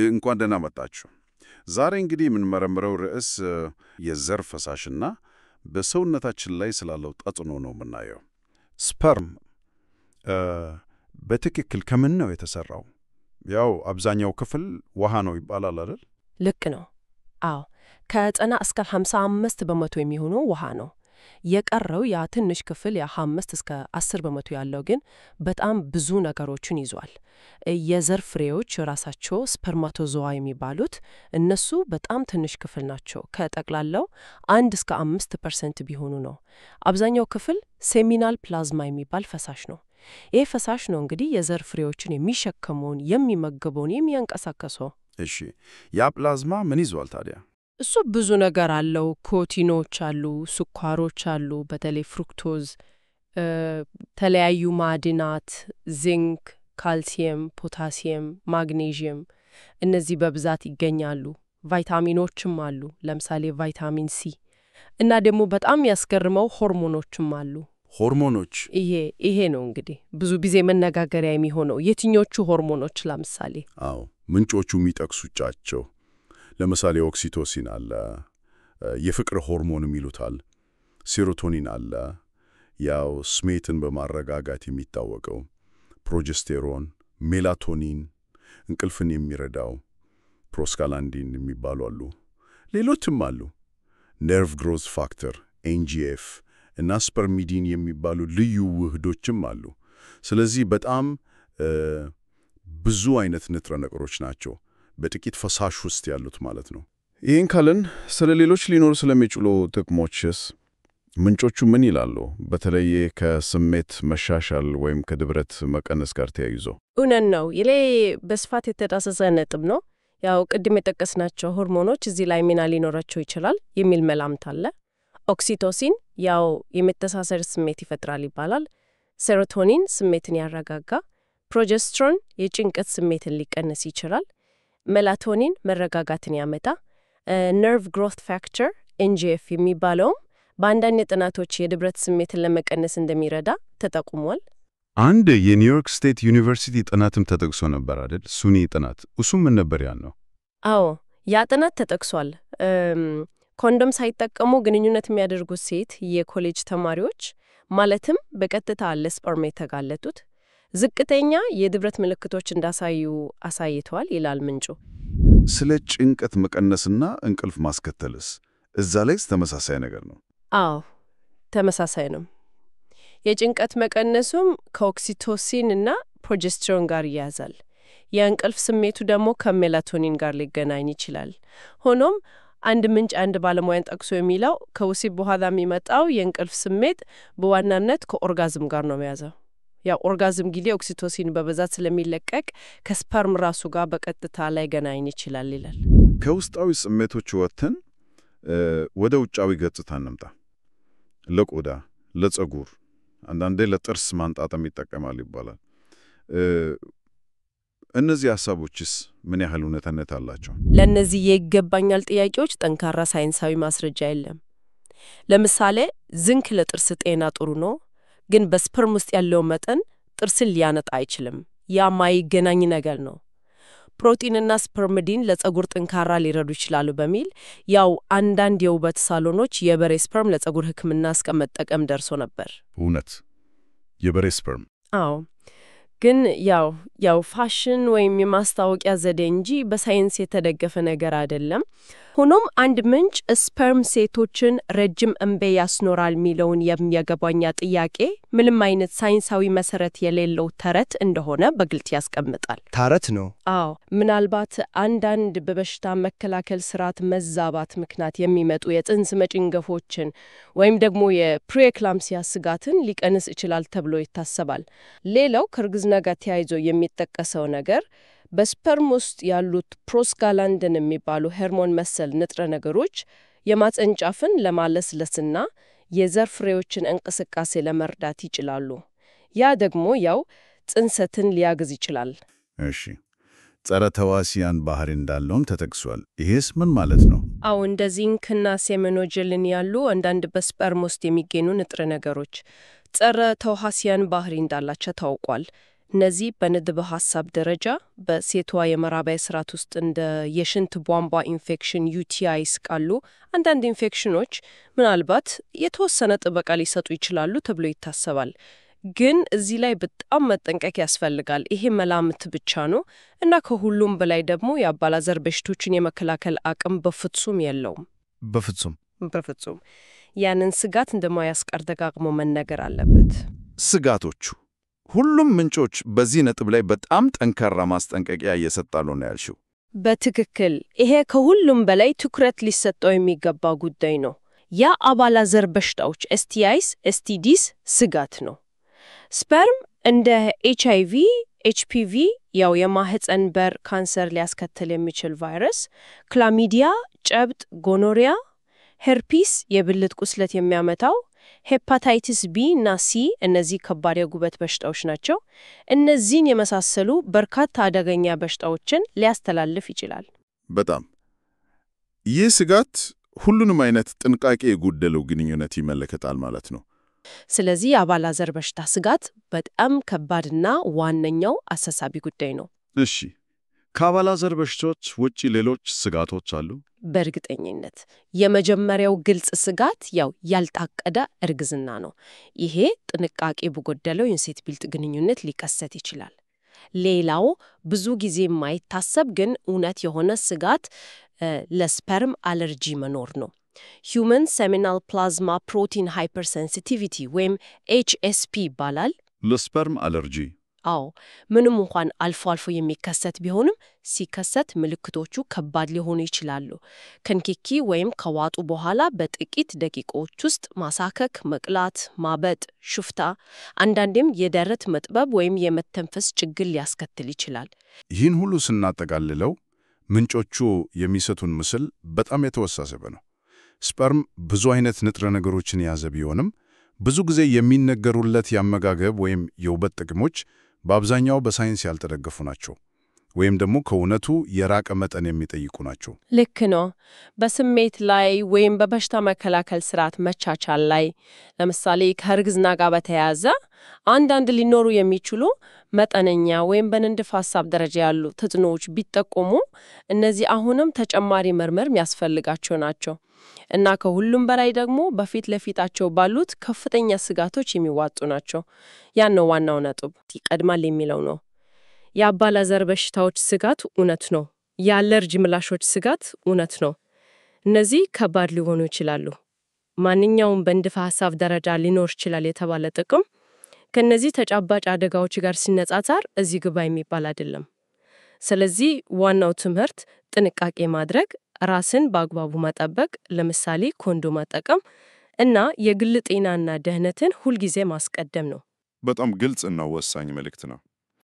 እንኳን ደህና መጣችሁ። ዛሬ እንግዲህ የምንመረምረው ርዕስ የዘር ፈሳሽና በሰውነታችን ላይ ስላለው ተጽዕኖ ነው የምናየው። ስፐርም በትክክል ከምን ነው የተሰራው? ያው አብዛኛው ክፍል ውሃ ነው ይባላል አይደል? ልክ ነው። አዎ፣ ከ90 እስከ 55 በመቶ የሚሆነው ውሃ ነው። የቀረው ያ ትንሽ ክፍል ያ 5 እስከ 10 በመቶ ያለው ግን በጣም ብዙ ነገሮችን ይዟል። የዘር ፍሬዎች ራሳቸው ስፐርማቶዞዋ የሚባሉት እነሱ በጣም ትንሽ ክፍል ናቸው። ከጠቅላላው 1 እስከ 5% ቢሆኑ ነው። አብዛኛው ክፍል ሴሚናል ፕላዝማ የሚባል ፈሳሽ ነው። ይህ ፈሳሽ ነው እንግዲህ የዘር ፍሬዎችን የሚሸከመውን፣ የሚመገበውን፣ የሚያንቀሳቀሰው። እሺ፣ ያ ፕላዝማ ምን ይዟል ታዲያ? እሱ ብዙ ነገር አለው። ፕሮቲኖች አሉ፣ ስኳሮች አሉ፣ በተለይ ፍሩክቶዝ፣ ተለያዩ ማዕድናት፣ ዚንክ፣ ካልሲየም፣ ፖታሲየም፣ ማግኔዥየም፣ እነዚህ በብዛት ይገኛሉ። ቫይታሚኖችም አሉ፣ ለምሳሌ ቫይታሚን ሲ እና ደግሞ በጣም ያስገርመው ሆርሞኖችም አሉ። ሆርሞኖች? ይሄ ነው እንግዲህ ብዙ ጊዜ መነጋገሪያ የሚሆነው የትኞቹ ሆርሞኖች? ለምሳሌ አዎ፣ ምንጮቹ የሚጠቅሱቻቸው ለምሳሌ ኦክሲቶሲን አለ፣ የፍቅር ሆርሞንም ይሉታል፣ ሴሮቶኒን አለ፣ ያው ስሜትን በማረጋጋት የሚታወቀው ፕሮጀስቴሮን፣ ሜላቶኒን፣ እንቅልፍን የሚረዳው ፕሮስካላንዲን የሚባሉ አሉ። ሌሎችም አሉ፣ ነርቭ ግሮዝ ፋክተር ኤንጂኤፍ እና ስፐርሚዲን የሚባሉ ልዩ ውህዶችም አሉ። ስለዚህ በጣም ብዙ አይነት ንጥረ ነገሮች ናቸው በጥቂት ፈሳሽ ውስጥ ያሉት ማለት ነው። ይህን ካልን ስለ ሌሎች ሊኖሩ ስለሚችሉ ጥቅሞችስ ምንጮቹ ምን ይላሉ? በተለይ ከስሜት መሻሻል ወይም ከድብረት መቀነስ ጋር ተያይዞ። እውነት ነው። ይሄ በስፋት የተዳሰሰ ነጥብ ነው። ያው ቅድም የጠቀስናቸው ሆርሞኖች እዚህ ላይ ሚና ሊኖራቸው ይችላል የሚል መላምት አለ። ኦክሲቶሲን ያው የመተሳሰር ስሜት ይፈጥራል ይባላል። ሴሮቶኒን ስሜትን ያረጋጋ፣ ፕሮጀስትሮን የጭንቀት ስሜትን ሊቀንስ ይችላል። ሜላቶኒን መረጋጋትን ያመጣ፣ ነርቭ ግሮዝ ፋክተር ኤንጂኤፍ የሚባለውም በአንዳንድ ጥናቶች የድብረት ስሜትን ለመቀነስ እንደሚረዳ ተጠቁሟል። አንድ የኒውዮርክ ስቴት ዩኒቨርሲቲ ጥናትም ተጠቅሶ ነበር አይደል? ሱኒ ጥናት። እሱም ምን ነበር ያልነው? አዎ፣ ያ ጥናት ተጠቅሷል። ኮንዶም ሳይጠቀሙ ግንኙነት የሚያደርጉት ሴት የኮሌጅ ተማሪዎች ማለትም በቀጥታ ለስፐርም የተጋለጡት ዝቅተኛ የድብረት ምልክቶች እንዳሳዩ አሳይተዋል ይላል ምንጩ። ስለ ጭንቀት መቀነስና እንቅልፍ ማስከተልስ እዛ ላይስ ተመሳሳይ ነገር ነው? አዎ፣ ተመሳሳይ ነው። የጭንቀት መቀነሱም ከኦክሲቶሲን እና ፕሮጀስትሮን ጋር ይያዛል። የእንቅልፍ ስሜቱ ደግሞ ከሜላቶኒን ጋር ሊገናኝ ይችላል። ሆኖም አንድ ምንጭ አንድ ባለሙያን ጠቅሶ የሚለው ከወሲብ በኋላ የሚመጣው የእንቅልፍ ስሜት በዋናነት ከኦርጋዝም ጋር ነው የሚያዘው። ያው ኦርጋዝም ጊዜ ኦክሲቶሲን በብዛት ስለሚለቀቅ ከስፐርም ራሱ ጋር በቀጥታ ላይ ገናኝ ይችላል ይላል። ከውስጣዊ ስሜቶች ወጥተን ወደ ውጫዊ ገጽታ እንምጣ። ለቆዳ፣ ለፀጉር፣ አንዳንዴ ለጥርስ ማንጣጣም ይጠቀማል ይባላል። እነዚህ ሐሳቦችስ ምን ያህል እውነትነት አላቸው? ለእነዚህ የይገባኛል ጥያቄዎች ጠንካራ ሳይንሳዊ ማስረጃ የለም። ለምሳሌ ዝንክ ለጥርስ ጤና ጥሩ ነው፣ ግን በስፐርም ውስጥ ያለው መጠን ጥርስን ሊያነጣ አይችልም። ያ ማይገናኝ ነገር ነው። ፕሮቲንና ስፐርሚዲን ለፀጉር ጥንካራ ሊረዱ ይችላሉ በሚል ያው አንዳንድ የውበት ሳሎኖች የበሬ ስፐርም ለፀጉር ሕክምና እስከ መጠቀም ደርሶ ነበር። እውነት? የበሬ ስፐርም? አዎ፣ ግን ያው ፋሽን ወይም የማስታወቂያ ዘዴ እንጂ በሳይንስ የተደገፈ ነገር አይደለም። ሆኖም አንድ ምንጭ ስፐርም ሴቶችን ረጅም ዕንቤ ያስኖራል የሚለውን የሚያገባኛ ጥያቄ ምንም አይነት ሳይንሳዊ መሰረት የሌለው ተረት እንደሆነ በግልጽ ያስቀምጣል። ተረት ነው? አዎ፣ ምናልባት አንዳንድ በበሽታ መከላከል ስርዓት መዛባት ምክንያት የሚመጡ የጽንስ መጭንገፎችን ወይም ደግሞ የፕሪኤክላምሲያ ስጋትን ሊቀንስ ይችላል ተብሎ ይታሰባል። ሌላው ከእርግዝና ጋር ተያይዞ የሚጠቀሰው ነገር በስፐርም ውስጥ ያሉት ፕሮስካላንዲን የሚባሉ ሆርሞን መሰል ንጥረ ነገሮች የማህጸን ጫፍን ለማለስለስና የዘር ፍሬዎችን እንቅስቃሴ ለመርዳት ይችላሉ። ያ ደግሞ ያው ጽንሰትን ሊያግዝ ይችላል። እሺ፣ ጸረ ተዋሲያን ባህሪ እንዳለውም ተጠቅሷል። ይሄስ ምን ማለት ነው? አዎ፣ እንደ ዚንክና ሴሜኖጀልን ያሉ አንዳንድ በስፐርም ውስጥ የሚገኙ ንጥረ ነገሮች ጸረ ተዋሲያን ባህሪ እንዳላቸው ታውቋል። እነዚህ በንድበ ሐሳብ ደረጃ በሴቷ የመራቢያ ስርዓት ውስጥ እንደ የሽንት ቧንቧ ኢንፌክሽን UTIs ካሉ አንዳንድ ኢንፌክሽኖች ምናልባት የተወሰነ ጥበቃ ሊሰጡ ይችላሉ ተብሎ ይታሰባል። ግን እዚህ ላይ በጣም መጠንቀቅ ያስፈልጋል። ይሄ መላምት ብቻ ነው እና ከሁሉም በላይ ደግሞ የአባላዘር በሽቶችን የመከላከል አቅም በፍጹም የለውም። በፍጹም ያንን ስጋት እንደማያስቀር ደጋግሞ መነገር አለበት። ስጋቶቹ ሁሉም ምንጮች በዚህ ነጥብ ላይ በጣም ጠንካራ ማስጠንቀቂያ እየሰጣሉ ነው ያልሽው። በትክክል ይሄ ከሁሉም በላይ ትኩረት ሊሰጠው የሚገባ ጉዳይ ነው። የአባላዘር በሽታዎች STIs፣ STDs ስጋት ነው። ስፐርም እንደ HIV፣ HPV ያው የማህፀን በር ካንሰር ሊያስከትል የሚችል ቫይረስ፣ ክላሚዲያ፣ ጨብጥ፣ ጎኖሪያ፣ ሄርፒስ የብልት ቁስለት የሚያመጣው፣ ሄፓታይቲስ B እና C እነዚህ ከባድ የጉበት በሽታዎች ናቸው። እነዚህን የመሳሰሉ በርካታ አደገኛ በሽታዎችን ሊያስተላልፍ ይችላል። በጣም ይህ ስጋት ሁሉንም አይነት ጥንቃቄ የጎደለው ግንኙነት ይመለከታል ማለት ነው። ስለዚህ የአባላዘር በሽታ ስጋት በጣም ከባድና ዋነኛው አሳሳቢ ጉዳይ ነው። እሺ፣ ከአባላዘር በሽታዎች ውጪ ሌሎች ስጋቶች አሉ? በእርግጠኝነት የመጀመሪያው ግልጽ ስጋት ያው ያልታቀደ እርግዝና ነው። ይሄ ጥንቃቄ በጎደለው የሴት ብልት ግንኙነት ሊከሰት ይችላል። ሌላው ብዙ ጊዜ የማይታሰብ ግን እውነት የሆነ ስጋት ለስፐርም አለርጂ መኖር ነው። Human Seminal Plasma Protein Hypersensitivity ወይም HSP ይባላል። ለስፐርም አለርጂ? አዎ፣ ምንም እንኳን አልፎ አልፎ የሚከሰት ቢሆንም ሲከሰት ምልክቶቹ ከባድ ሊሆኑ ይችላሉ። ከንኪኪ ወይም ከዋጡ በኋላ በጥቂት ደቂቃዎች ውስጥ ማሳከክ፣ መቅላት፣ ማበጥ፣ ሹፍታ፣ አንዳንዴም የደረት መጥበብ ወይም የመተንፈስ ችግር ሊያስከትል ይችላል። ይህን ሁሉ ስናጠቃልለው ምንጮቹ የሚሰጡን ምስል በጣም የተወሳሰበ ነው። ስፐርም ብዙ አይነት ንጥረ ነገሮችን የያዘ ቢሆንም ብዙ ጊዜ የሚነገሩለት የአመጋገብ ወይም የውበት ጥቅሞች በአብዛኛው በሳይንስ ያልተደገፉ ናቸው፣ ወይም ደግሞ ከእውነቱ የራቀ መጠን የሚጠይቁ ናቸው። ልክ ነው። በስሜት ላይ ወይም በበሽታ መከላከል ስርዓት መቻቻል ላይ ለምሳሌ ከእርግዝና ጋር በተያያዘ አንዳንድ ሊኖሩ የሚችሉ መጠነኛ ወይም በንድፈ ሐሳብ ደረጃ ያሉ ተጽዕኖዎች ቢጠቆሙ እነዚህ አሁንም ተጨማሪ ምርምር የሚያስፈልጋቸው ናቸው እና ከሁሉም በላይ ደግሞ በፊት ለፊታቸው ባሉት ከፍተኛ ስጋቶች የሚዋጡ ናቸው። ያን ነው ዋናው ነጥብ። ይቀድማል የሚለው ነው። የአባላዘር በሽታዎች ስጋት እውነት ነው። የአለርጂ ምላሾች ስጋት እውነት ነው። እነዚህ ከባድ ሊሆኑ ይችላሉ። ማንኛውም በንድፈ ሐሳብ ደረጃ ሊኖር ይችላል የተባለ ጥቅም ከነዚህ ተጨባጭ አደጋዎች ጋር ሲነጻጸር እዚህ ግባ የሚባል አይደለም። ስለዚህ ዋናው ትምህርት ጥንቃቄ ማድረግ፣ ራስን በአግባቡ መጠበቅ፣ ለምሳሌ ኮንዶም መጠቀም እና የግል ጤናና ደህንነትን ሁልጊዜ ማስቀደም ነው። በጣም ግልጽ እና ወሳኝ መልእክት ነው።